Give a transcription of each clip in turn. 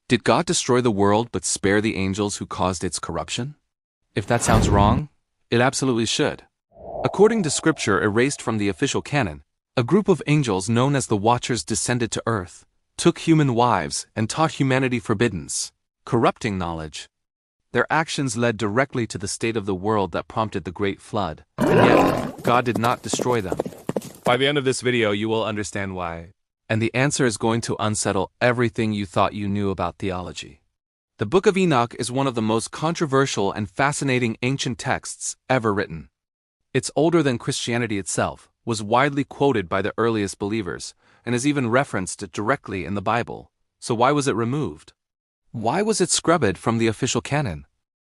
Did God destroy the world but spare the angels who caused its corruption? If that sounds wrong, it absolutely should. According to scripture erased from the official canon, a group of angels known as the Watchers descended to earth, took human wives, and taught humanity forbiddance, corrupting knowledge. Their actions led directly to the state of the world that prompted the Great Flood, and yet, God did not destroy them. By the end of this video, you will understand why. And the answer is going to unsettle everything you thought you knew about theology. The Book of Enoch is one of the most controversial and fascinating ancient texts ever written. It's older than Christianity itself, was widely quoted by the earliest believers, and is even referenced directly in the Bible. So why was it removed? Why was it scrubbed from the official canon?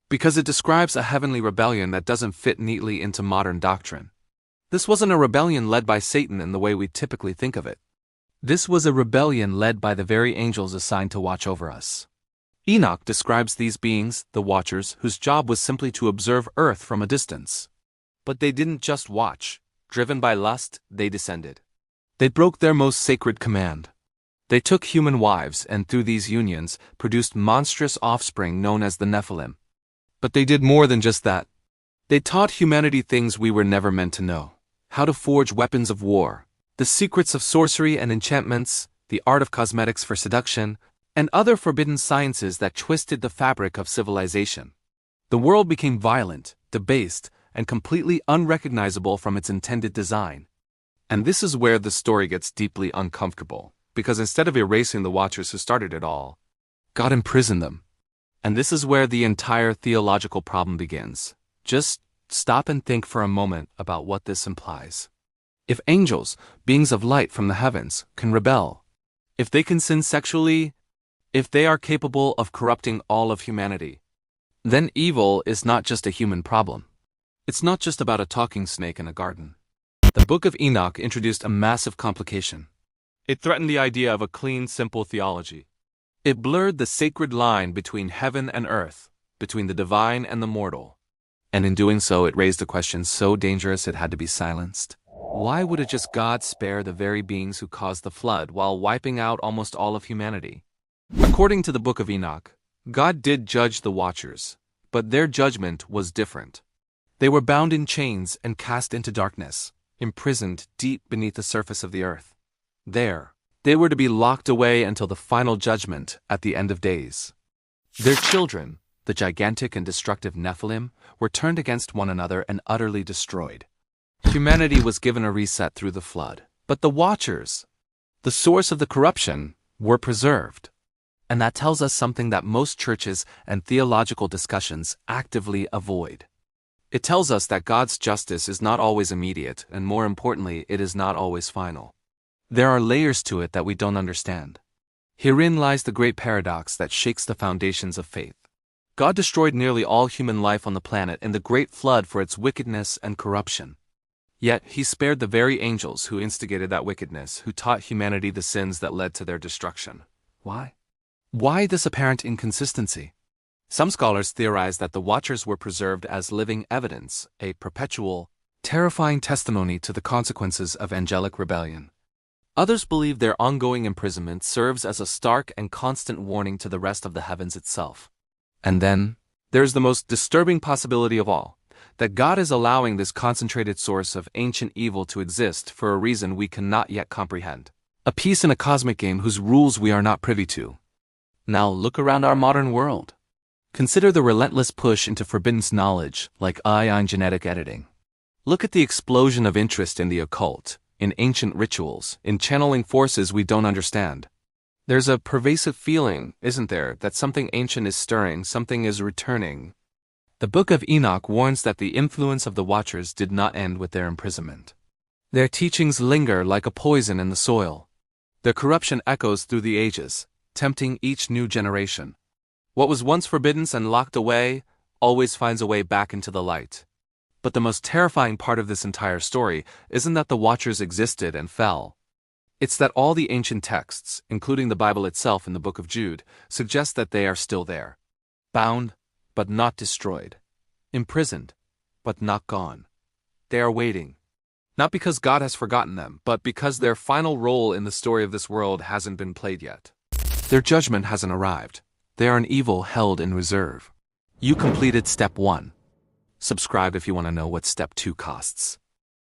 Because it describes a heavenly rebellion that doesn't fit neatly into modern doctrine. This wasn't a rebellion led by Satan in the way we typically think of it. This was a rebellion led by the very angels assigned to watch over us. Enoch describes these beings, the Watchers, whose job was simply to observe Earth from a distance. But they didn't just watch. Driven by lust, they descended. They broke their most sacred command. They took human wives and through these unions produced monstrous offspring known as the Nephilim. But they did more than just that. They taught humanity things we were never meant to know. How to forge weapons of war, the secrets of sorcery and enchantments, the art of cosmetics for seduction, and other forbidden sciences that twisted the fabric of civilization. The world became violent, debased, and completely unrecognizable from its intended design. And this is where the story gets deeply uncomfortable, because instead of erasing the Watchers who started it all, God imprisoned them. And this is where the entire theological problem begins. Just stop and think for a moment about what this implies. If angels, beings of light from the heavens, can rebel, if they can sin sexually, if they are capable of corrupting all of humanity, then evil is not just a human problem. It's not just about a talking snake in a garden. The Book of Enoch introduced a massive complication. It threatened the idea of a clean, simple theology. It blurred the sacred line between heaven and earth, between the divine and the mortal. And in doing so, it raised a question so dangerous it had to be silenced. Why would a just God spare the very beings who caused the flood while wiping out almost all of humanity? According to the Book of Enoch, God did judge the Watchers, but their judgment was different. They were bound in chains and cast into darkness, imprisoned deep beneath the surface of the earth. There, they were to be locked away until the final judgment at the end of days. Their children, the gigantic and destructive Nephilim, were turned against one another and utterly destroyed. Humanity was given a reset through the flood, but the Watchers, the source of the corruption, were preserved. And that tells us something that most churches and theological discussions actively avoid. It tells us that God's justice is not always immediate, and more importantly, it is not always final. There are layers to it that we don't understand. Herein lies the great paradox that shakes the foundations of faith. God destroyed nearly all human life on the planet in the Great Flood for its wickedness and corruption. Yet, he spared the very angels who instigated that wickedness, who taught humanity the sins that led to their destruction. Why? Why this apparent inconsistency? Some scholars theorize that the Watchers were preserved as living evidence, a perpetual, terrifying testimony to the consequences of angelic rebellion. Others believe their ongoing imprisonment serves as a stark and constant warning to the rest of the heavens itself. And then, there's the most disturbing possibility of all, that God is allowing this concentrated source of ancient evil to exist for a reason we cannot yet comprehend. A piece in a cosmic game whose rules we are not privy to. Now look around our modern world. Consider the relentless push into forbidden knowledge like AI genetic editing. Look at the explosion of interest in the occult, in ancient rituals, in channeling forces we don't understand. There's a pervasive feeling, isn't there, that something ancient is stirring, something is returning. The Book of Enoch warns that the influence of the Watchers did not end with their imprisonment. Their teachings linger like a poison in the soil. Their corruption echoes through the ages, tempting each new generation. What was once forbidden and locked away always finds a way back into the light. But the most terrifying part of this entire story isn't that the Watchers existed and fell. It's that all the ancient texts, including the Bible itself in the Book of Jude, suggest that they are still there. Bound, but not destroyed. Imprisoned, but not gone. They are waiting. Not because God has forgotten them, but because their final role in the story of this world hasn't been played yet. Their judgment hasn't arrived. They are an evil held in reserve. You completed step 1. Subscribe if you want to know what step 2 costs.